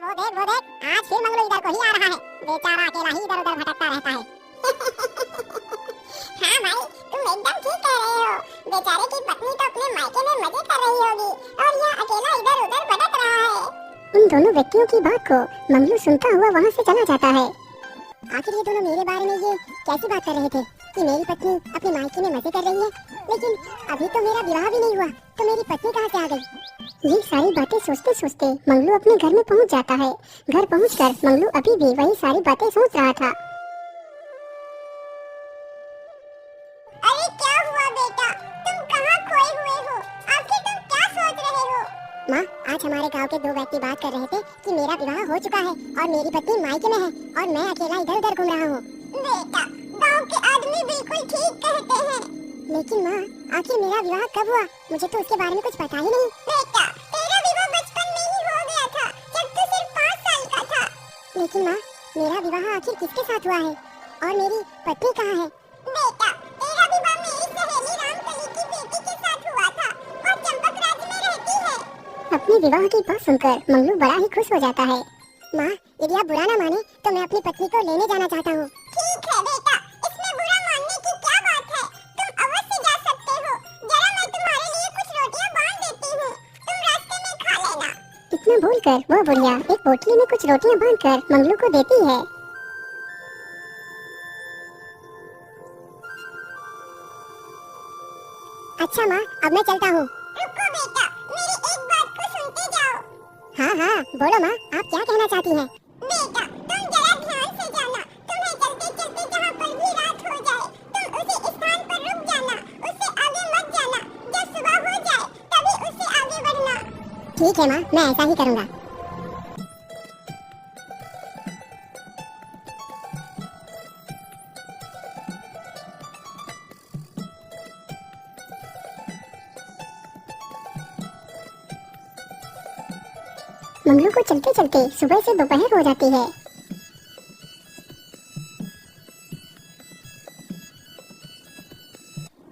वो देख, आज फिर मंगलू इधर को ही आ रहा है। बेचारा अकेला ही इधर उधर भटकता रहता है। हाँ भाई, तुम एकदम ठीक कह रहे हो। बेचारे की पत्नी तो अपने मायके में मजे कर रही होगी और यह अकेला इधर उधर भटक रहा है। उन दोनों व्यक्तियों की बात को मंगलू सुनता हुआ वहाँ से चला जाता है। आखिर ये दोनों मेरे बारे में ये कैसी बात कर रहे थे कि मेरी पत्नी अपने मायके में मजे कर रही है, लेकिन अभी तो मेरा विवाह भी नहीं हुआ, तो मेरी पत्नी कहाँ से आ गई? ये सारी बातें सोचते सोचते मंगलू अपने घर में पहुंच जाता है। घर पहुंचकर मंगलू अभी भी वही सारी बातें सोच रहा था। अरे क्या हुआ बेटा, तुम कहाँ खोए हुए हो? आखिर तुम क्या सोच रहे हो? माँ, आज हमारे गांव के दो व्यक्ति बात कर रहे थे कि मेरा विवाह हो चुका है और मेरी पत्नी मायके में है और मैं अकेला इधर उधर घूम रहा हूँ। बेटा, गांव के आदमी बिल्कुल ठीक कहते हैं। लेकिन माँ, आखिर मेरा विवाह कब हुआ? मुझे तो उसके बारे में कुछ पता ही नहीं। बेटा, तेरा विवाह बचपन में ही हो गया था, जब तू सिर्फ 5 साल का था। लेकिन माँ, मेरा विवाह आखिर किसके साथ हुआ है और मेरी पत्नी कहाँ है? बेटा, तेरा विवाह मेरी सहेली रामकली की बेटी के साथ हुआ था और चंपकराज में रहती है। अपने विवाह की बात सुनकर मंगलू बड़ा ही खुश हो जाता है। माँ, यदि आप बुरा ना माने तो मैं अपनी पत्नी को लेने जाना चाहता हूँ। ठीक है बेटा, इसमें बुरा मानने की क्या बात है? तुम अवश्य जा सकते हो। जरा मैं तुम्हारे लिए कुछ रोटियाँ बांध देती हूँ, तुम रास्ते में खा लेना। इतना बोलकर वह बुढ़िया एक पोटली में कुछ रोटियां बांधकर मंगलू को देती है। अच्छा माँ, अब मैं चलता हूँ। रुको बेटा, मेरी एक बात को सुनते जाओ। हाँ हाँ, बोलो माँ, आप क्या कहना चाहती हैं? बेटा, तुम जरा ध्यान से जाना। तुम्हें चलते चलते जहाँ पर भी रात हो जाए, तुम उसी स्थान पर रुक जाना, उससे आगे मत जाना। जब सुबह हो जाए तभी उससे आगे बढ़ना। ठीक है माँ, मैं ऐसा ही करूँगा। मंगलू को चलते चलते सुबह से दोपहर हो जाती है।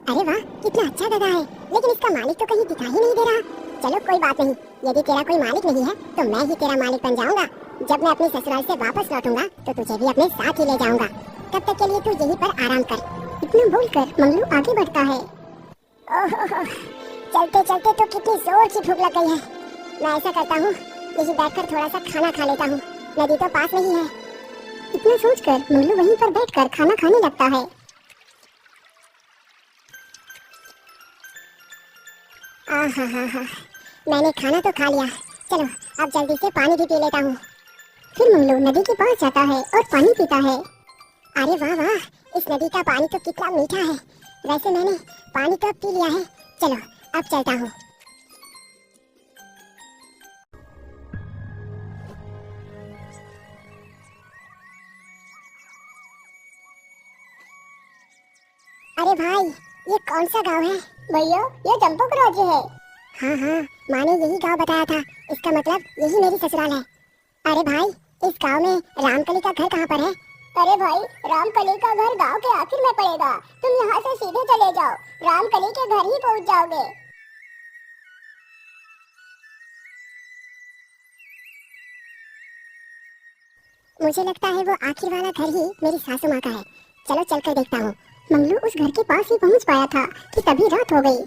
अरे वाह, कितना अच्छा जगह है, लेकिन इसका मालिक तो कहीं दिखाई नहीं दे रहा। चलो कोई बात नहीं, यदि तेरा कोई मालिक नहीं है तो मैं ही तेरा मालिक बन जाऊंगा। जब मैं अपने ससुराल से वापस लौटूंगा तो तुझे भी अपने साथ ही ले जाऊंगा। तब तक के लिए तू यहीं पर आराम कर। इतना बोलकर मंगलू आगे बढ़ता है। ओह, चलते चलते तो कितनी जोर की भूख लग गई है। मैं ऐसा करता हूँ, यहीं बैठकर थोड़ा सा खाना खा लेता हूँ, नदी तो पास में ही है। इतना सोचकर मंगलू वहीं पर बैठकर खाना खाने लगता है। आहा, मैंने खाना तो खा लिया। चलो अब जल्दी से पानी भी पी लेता हूँ। फिर मंगलू नदी के पास जाता है और पानी पीता है। अरे वाह वाह, इस नदी का पानी तो कितना मीठा है। वैसे मैंने पानी तो अब पी लिया है। चलो अब चलता हूँ। अरे भाई, ये कौन सा गांव है? भैया, ये चंपकराज है। हाँ हाँ, माँ ने यही गांव बताया था। इसका मतलब यही मेरी ससुराल है। अरे भाई, इस गांव में रामकली का घर कहाँ पर है? अरे भाई, रामकली का घर गांव के आखिर में पड़ेगा। तुम यहाँ से सीधे चले जाओ, रामकली के घर ही पहुँच जाओगे। मुझे लगता है वो आखिर वाला घर ही मेरी सासू माँ का है। चलो चलकर देखता हूँ। मंगलू उस घर के पास ही पहुँच पाया था कि तभी रात हो गई।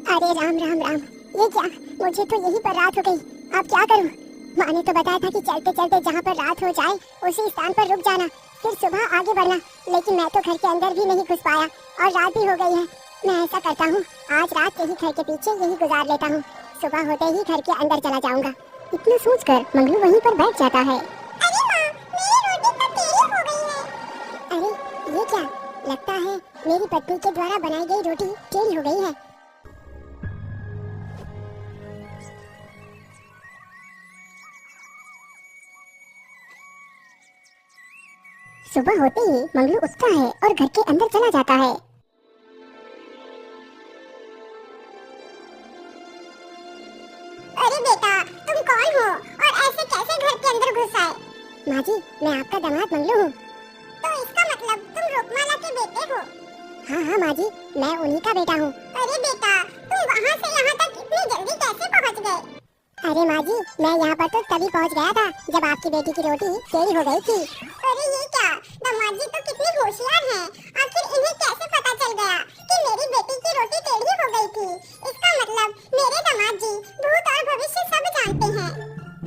अरे राम राम राम, ये क्या? मुझे तो यहीं पर रात हो गई। अब क्या करूं? माँ ने तो बताया था कि चलते चलते जहाँ पर रात हो जाए उसी स्थान पर रुक जाना, फिर सुबह आगे बढ़ना। लेकिन मैं तो घर के अंदर भी नहीं घुस पाया और रात भी हो गई है। मैं ऐसा करता हूँ, आज रात यही घर के पीछे यही गुजार लेता हूँ। सुबह होते ही घर के अंदर चला जाऊंगा। इतना सोचकर मंगलू वहीं पर बैठ जाता है। अरे माँ, मेरी रोटी तो टेढ़ी हो गई है। अरे ये क्या? लगता है मेरी पत्नी के द्वारा बनाई गई रोटी टेढ़ी हो गई है। सुबह होते ही मंगलू उठता है और घर के अंदर चला जाता है। अरे बेटा, तुम कौन हो और ऐसे कैसे घर के अंदर घुस आए? माँ जी, मैं आपका दामाद मंगलू हूँ। तो इसका मतलब तुम रूपमाला के बेटे हो? हाँ हाँ माँ जी, मैं उन्हीं का बेटा हूँ। अरे बेटा, तुम वहाँ से यहाँ तक इतनी जल्दी कैसे पहुँच गए? अरे माँ जी, मैं यहाँ पर तो तभी पहुँच गया था जब आपकी बेटी की रोटी टेढ़ी हो गई थी। अरे ये क्या, दामाद जी तो कितने होशियार हैं। आखिर इन्हें कैसे पता चल गया कि मेरी बेटी की रोटी टेढ़ी हो गई थी? इसका मतलब मेरे दामाद जी भूत और भविष्य सब जानते हैं।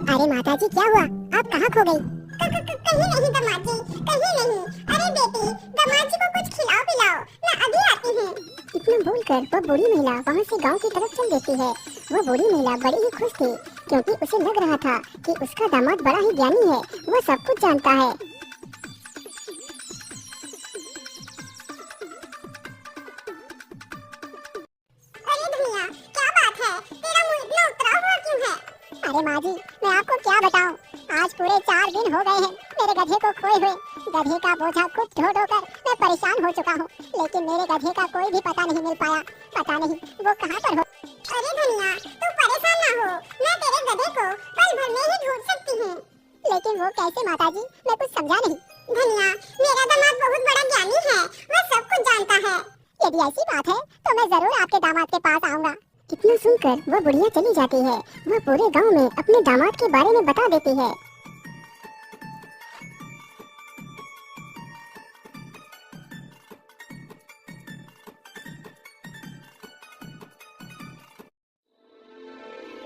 अरे माता जी, क्या हुआ? आप कहाँ खो गई? कहीं नहीं दामाद जी, कहीं नहीं। अरे बेटी, दामाद जी को कुछ खिलाओ पिलाओ, मैं अभी आती हूँ। इतना बोलकर वो बूढ़ी महिला वहाँ से गांव की तरफ चल देती है। वो बूढ़ी महिला बड़ी ही खुश थी क्योंकि उसे लग रहा था कि उसका दामाद बड़ा ही ज्ञानी है, वो सब कुछ जानता है। अरे धनिया, क्या बात है? तेरा मुंह इतना उतरा हुआ क्यों है? अरे माँ जी, मैं आपको क्या बताऊं, आज पूरे 4 दिन हो गए हैं मेरे गधे को खोए हुए। गधे का बोझा खुद ढो ढो कर मैं परेशान हो चुका हूँ, लेकिन मेरे गधे का कोई भी पता नहीं मिल पाया। पता नहीं वो कहाँ पर हो। अरे धनिया, तू परेशान ना हो, मैं तेरे गधे को पल भर में ही ढूंढ सकती हूँ। लेकिन वो कैसे माता जी, मैं कुछ समझा नहीं। धनिया, मेरा दामाद बहुत बड़ा ज्ञानी है, वह सब कुछ जानता है। यदि ऐसी बात है तो मैं जरूर आपके दामाद के पास आऊंगा। इतना सुनकर वो बुढ़िया चली जाती है। वह पूरे गांव में अपने दामाद के बारे में बता देती है।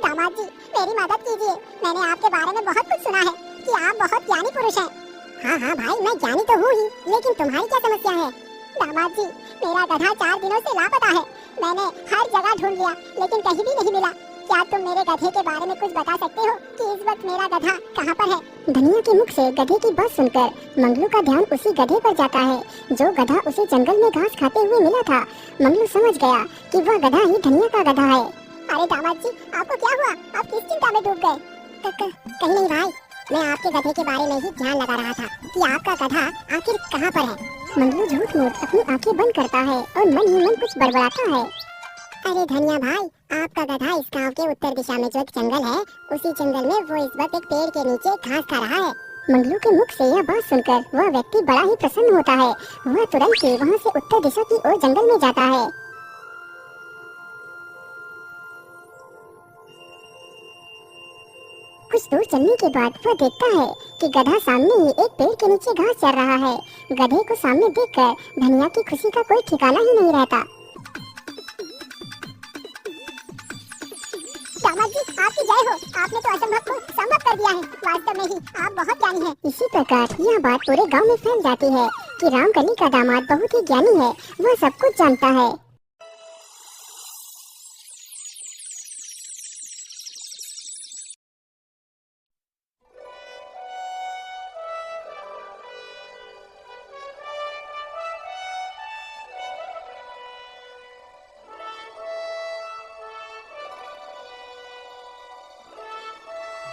दामाद जी, मेरी मदद कीजिए। मैंने आपके बारे में बहुत कुछ सुना है कि आप बहुत ज्ञानी पुरुष हैं। हाँ हाँ भाई, मैं ज्ञानी तो हूँ ही, लेकिन तुम्हारी क्या समस्या है? दामाद जी, मेरा गधा 4 दिनों से लापता है। मैंने हर जगह ढूंढ लिया, लेकिन कहीं भी नहीं मिला। क्या तुम मेरे गधे के बारे में कुछ बता सकते हो कि इस वक्त मेरा गधा कहाँ पर है? धनिया के मुख से गधे की बात सुनकर मंगलू का ध्यान उसी गधे पर जाता है जो गधा उसे जंगल में घास खाते हुए मिला था। मंगलू समझ गया कि वह गधा ही धनिया का गधा है। अरे दामाद जी, आपको क्या हुआ? आप किस चिंता में डूब गए? कहीं नहीं भाई, मैं आपके गधे के बारे में ही ध्यान लगा रहा था कि आपका गधा आखिर कहाँ पर है। मंगलू झूठ मूठ अपनी आंखें बंद करता है और मन ही मन कुछ बड़बड़ाता है। अरे धनिया भाई, आपका गधा इस गांव के उत्तर दिशा में जो एक जंगल है, उसी जंगल में वो इस वक्त एक पेड़ के नीचे घास खा रहा है। मंगलू के मुख से यह बात सुनकर वह व्यक्ति बड़ा ही प्रसन्न होता है। वह तुरंत ही वहाँ से उत्तर दिशा की ओर जंगल में जाता है। कुछ दूर चलने के बाद वह देखता है कि गधा सामने ही एक पेड़ के नीचे घास चर रहा है। गधे को सामने देखकर धनिया की खुशी का कोई ठिकाना ही नहीं रहता। दामाद जी, आपकी जय हो। आपने तो असंभव को संभव कर दिया है। वास्तव में ही आप बहुत ज्ञानी हैं। इसी प्रकार यह बात पूरे गांव में फैल जाती है कि रामकली का दामाद बहुत ही ज्ञानी है, वह सब कुछ जानता है।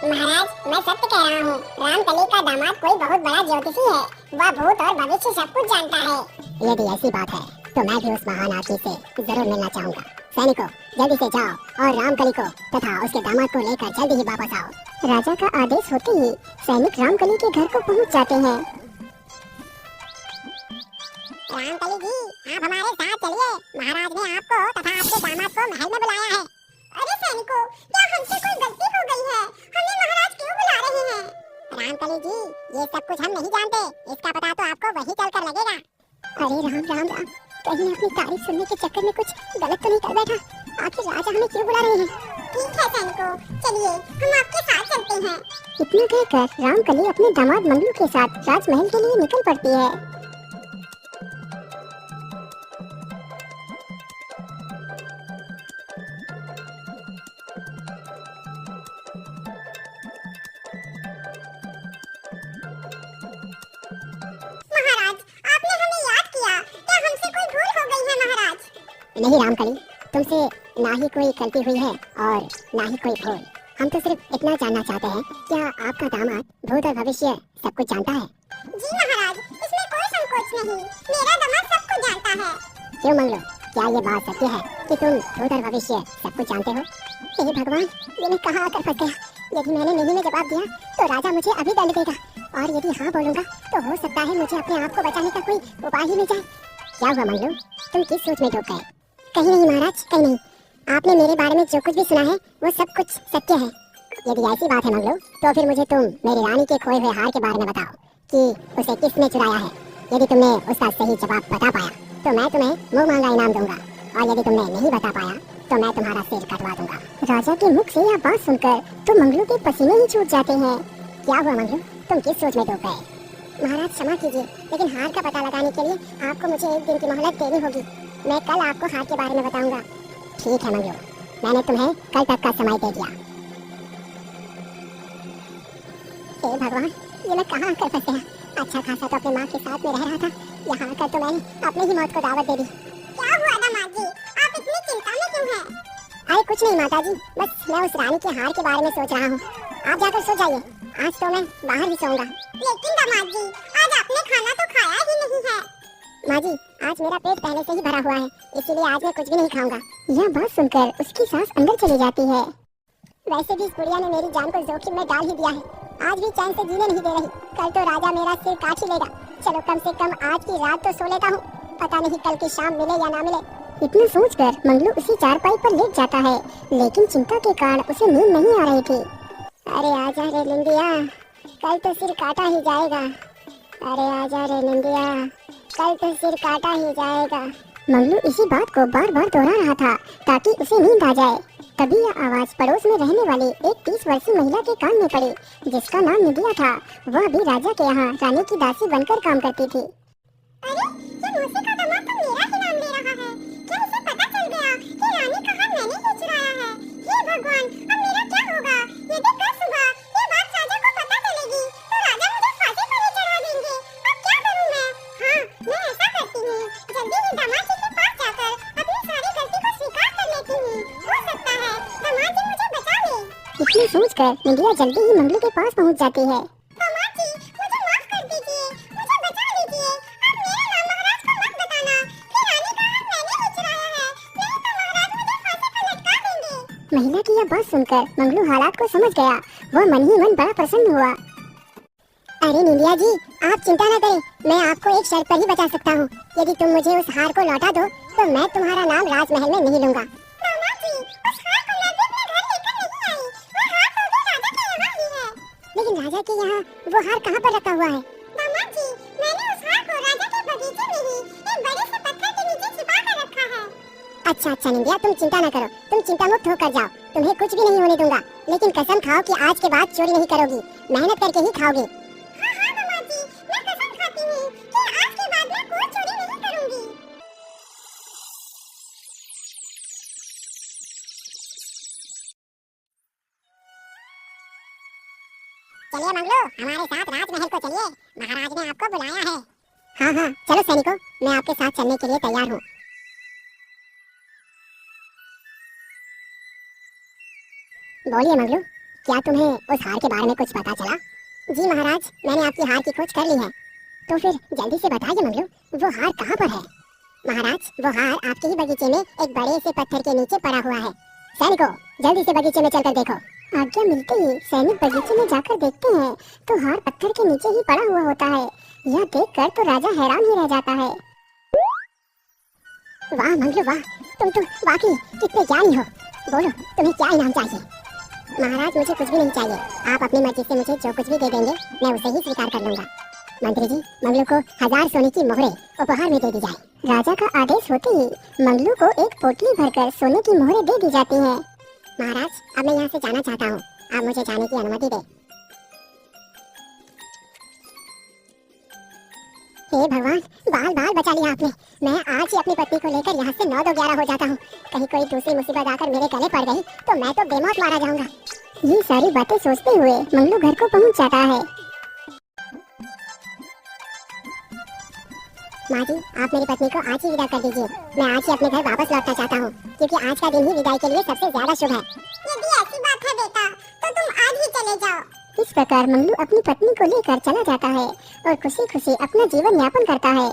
महाराज, मैं सत्य कह रहा हूँ, रामकली का दामाद कोई बहुत बड़ा ज्योतिषी है। वह भूत और भविष्य सब कुछ जानता है। यदि ऐसी बात है तो मैं भी उस महान आदमी से जरूर मिलना चाहूँगा। सैनिकों, जल्दी से जाओ और रामकली को तथा उसके दामाद को लेकर जल्दी ही वापस आओ। राजा का आदेश होते ही सैनिक रामकली के घर को पहुँच जाते हैं। रामकली जी, आप हमारे साथ चलिए। महाराज ने आपको तथा आपके दामाद को महल में बुलाया है। अरे सैनिकों, क्या हमसे कोई गलती हो गई है? हमें महाराज क्यों बुला रहे हैं? रामकली जी, ये सब कुछ हम नहीं जानते। इसका पता तो आपको वहीं चलकर लगेगा। अरे राम राम राम, कहीं अपनी तारीफ सुनने के चक्कर में कुछ गलत तो नहीं कर बैठा? आखिर राजा हमें क्यों बुला रहे हैं? ठीक है सैनिकों, चलिए हम आपके साथ चलते हैं। इतना कहकर रामकली अपने दामाद मंगलू के साथ राजमहल के लिए निकल पड़ती है। नहीं रामकली, तुमसे ना ही कोई गलती हुई है और ना ही कोई भूल। हम तो सिर्फ इतना जानना चाहते हैं, क्या आपका दामाद भूत और भविष्य सब कुछ जानता है? जी महाराज, इसमें कोई संकोच नहीं, मेरा दामाद सब कुछ जानता है। क्यों मंगलो, क्या ये बात सत्य है कि तुम भूत और भविष्य सब कुछ जानते हो? हे भगवान, ये मैं कहाँ आकर फंस गया। यदि मैंने नहीं में जवाब दिया तो राजा मुझे अभी दंड देगा, और यदि हाँ बोलूंगा तो हो सकता है मुझे अपने आप को बचाने का कोई उपाय ही मिल जाए। क्या हुआ मंगलू, तुम किस सोच में डूब गए? कहीं नहीं महाराज, कहीं नहीं। आपने मेरे बारे में जो कुछ भी सुना है वो सब कुछ सत्य है। यदि ऐसी बात है मंगलू, तो फिर मुझे तुम मेरी रानी के खोए हुए हार के बारे में बताओ कि उसे किसने चुराया है। यदि तुमने उसका सही जवाब बता पाया तो मैं तुम्हें मुंह मांगा इनाम दूंगा, और यदि तुमने नहीं बता पाया तो मैं तुम्हारा सिर कटवा दूंगा। राजा के मुख से यह बात सुनकर तो मंगलू के पसीने ही छूट जाते हैं। क्या हुआ मंगलू, तुम किस सोच में डूब गए? महाराज क्षमा कीजिए, लेकिन हार का पता लगाने के लिए आपको मुझे 1 दिन की मोहलत देनी होगी। मैं कल आपको हार के बारे में बताऊंगा। ठीक है मंगलू, मैंने तुम्हें कल तक का समय दे दिया। हे भगवान, ये मैं कहाँ आकर फंस गया। अच्छा खासा तो अपनी माँ के साथ में रह रहा था, यहाँ आकर तो मैंने अपनी ही मौत को दावत दे दी। क्या हुआ दामाद जी, आप इतनी चिंता में क्यों हैं? अरे कुछ नहीं माता जी, बस मैं उस रानी के हार के बारे में सोच रहा हूँ। आप जाकर सो जाइए, आज तो मैं बाहर ही सोऊंगा। लेकिन दामाद जी, आज आपने खाना तो खाया ही नहीं है। माँ जी, आज मेरा पेट पहले से ही भरा हुआ है, इसीलिए आज मैं कुछ भी नहीं खाऊंगा। यह बात सुनकर उसकी सांस अंदर चली जाती है। वैसे भी इस बुढ़िया ने मेरी जान को जोखिम में डाल ही दिया है, आज भी चैन से जीने नहीं दे रही। कल तो राजा मेरा सिर काट ही लेगा। चलो कम से कम आज की रात तो सो लेता हूँ, पता नहीं कल की शाम मिले या ना मिले। इतना सोचकर मंगलू उसी चारपाई पर लेट जाता है, लेकिन चिंता के कारण उसे नींद नहीं आ रही थी। अरे आजा रे निंदिया, कल तो सिर काटा ही जाएगा। अरे आजा रे निंदिया, कल तो सिर काटा ही जाएगा। मंगलू इसी बात को बार बार दोहरा रहा था ताकि उसे नींद आ जाए। तभी यह आवाज पड़ोस में रहने वाली एक 30 वर्षीय महिला के कान में पड़ी, जिसका नाम निदिया था। वह भी राजा के यहाँ रानी की दासी बनकर काम करती थी। अरे ये मौसी का दामाद तो मेरा ही नाम ले रहा है। क्या इसे पता चल गया कि रानी का हार मैंने ही चुराया है? हे भगवान, अब मेरा क्या होगा? यदि कल सुबह ये बात राजा को पता चलेगी तो राजा मुझे फांसी पर ही चढ़ा देंगे। अब क्या करूं मैं? हाँ, मैं ऐसा करती हूँ, जल्दी ही दामाद जी के पास जाकर अपनी सारी गलती को स्वीकार कर लेती हूँ। हो सकता है दामाद जी मुझे बचा ले। इतनी सोचकर निदिया जल्दी ही मंगलू के पास पहुँच जाती है। दामाद जी, मुझे माफ कर दीजिए, मुझे बचा लीजिए। आप मेरे नाम महाराज को मत बताना कि रानी का हार मैंने ही चुराया है, नहीं तो महाराज मुझे फांसी पर लटका देंगे। महिला की यह बात सुनकर मंगलू हालात को समझ गया। वह मन ही मन बड़ा प्रसन्न हुआ। अरे निंदिया जी, आप चिंता न करें, मैं आपको एक शर्त पर ही बचा सकता हूँ। यदि तुम मुझे उस हार को लौटा दो तो मैं तुम्हारा नाम राजमहल में नहीं लूंगा। दामाद जी, उस हार को मैं भी अपने घर लेकर नहीं आई। वो हार तो भी राजा के यहाँ ही है। लेकिन राजा के यहाँ वो हार कहाँ पर रखा हुआ है? दामाद जी, मैंने उस हार को राजा के बगीचे में ही एक बड़े से पत्थर के नीचे छिपा कर रखा है। अच्छा अच्छा निंदिया, तुम चिंता न करो, तुम चिंता मुक्त होकर जाओ। तुम्हें कुछ भी नहीं होने दूंगा, लेकिन कसम खाओ कि आज के बाद चोरी नहीं करोगी, मेहनत करके ही खाओगी। हाँ हाँ दामाद जी, मैं कसम खाती हूँ कि आज के बाद मैं कोई चोरी नहीं करूँगी। चलिए मंगलू, हमारे साथ राजमहल को चलिए, महाराज ने आपको बुलाया है। हाँ हाँ चलो सैनिकों, मैं आपके साथ चलने के लिए तैयार हूँ। बोलिए मंगलू, क्या तुम्हें उस हार के बारे में कुछ पता चला? जी महाराज, मैंने आपकी हार की खोज कर ली है। तो फिर जल्दी से बताइए मंगलू, वो हार कहाँ पर है? महाराज, वो हार आपके ही बगीचे में एक बड़े से पत्थर के नीचे पड़ा हुआ है। सैनिकों, जल्दी से बगीचे में चलकर देखो। आज्ञा मिलते ही सैनिक बगीचे में जाकर देखते हैं तो हार पत्थर के नीचे ही पड़ा हुआ होता है। यह देखकर तो राजा हैरान ही रह जाता है। वाह मंगलू वाह, तुम तो वाकई कितने ज्ञानी हो। बोलो, तुम्हें क्या इनाम चाहिए? महाराज, मुझे कुछ भी नहीं चाहिए, आप अपनी मर्जी से मुझे जो कुछ भी दे देंगे मैं उसे ही स्वीकार कर लूंगा। मंत्री जी, मंगलू को 1000 सोने की मोहरें उपहार में दे दी जाए। राजा का आदेश होते ही मंगलू को एक पोटली भरकर सोने की मोहरें दे दी जाती हैं। महाराज, अब मैं यहाँ से जाना चाहता हूँ, आप मुझे जाने की अनुमति दें। हे भगवान, बाल बाल बचा लिया आपने। मैं आज ही अपनी पत्नी को लेकर यहाँ से 9-11 हो जाता हूँ। कहीं कोई दूसरी मुसीबत आकर मेरे गले पड़ गई तो मैं तो बेमौत मारा जाऊंगा। ये सारी बातें सोचते हुए मंगलू घर को पहुँच जाता है। माँ जी, आप मेरी पत्नी को आज ही विदा कर दीजिए। मैं आज ही अपने घर वापस लौटना चाहता हूँ, क्योंकि आज का दिन ही विदाई के लिए सबसे ज्यादा शुभ है। यदि ऐसी बात है बेटा, तो तुम आज ही चले जाओ। इस प्रकार मंगलू अपनी पत्नी को लेकर चला जाता है और खुशी खुशी अपना जीवन यापन करता है।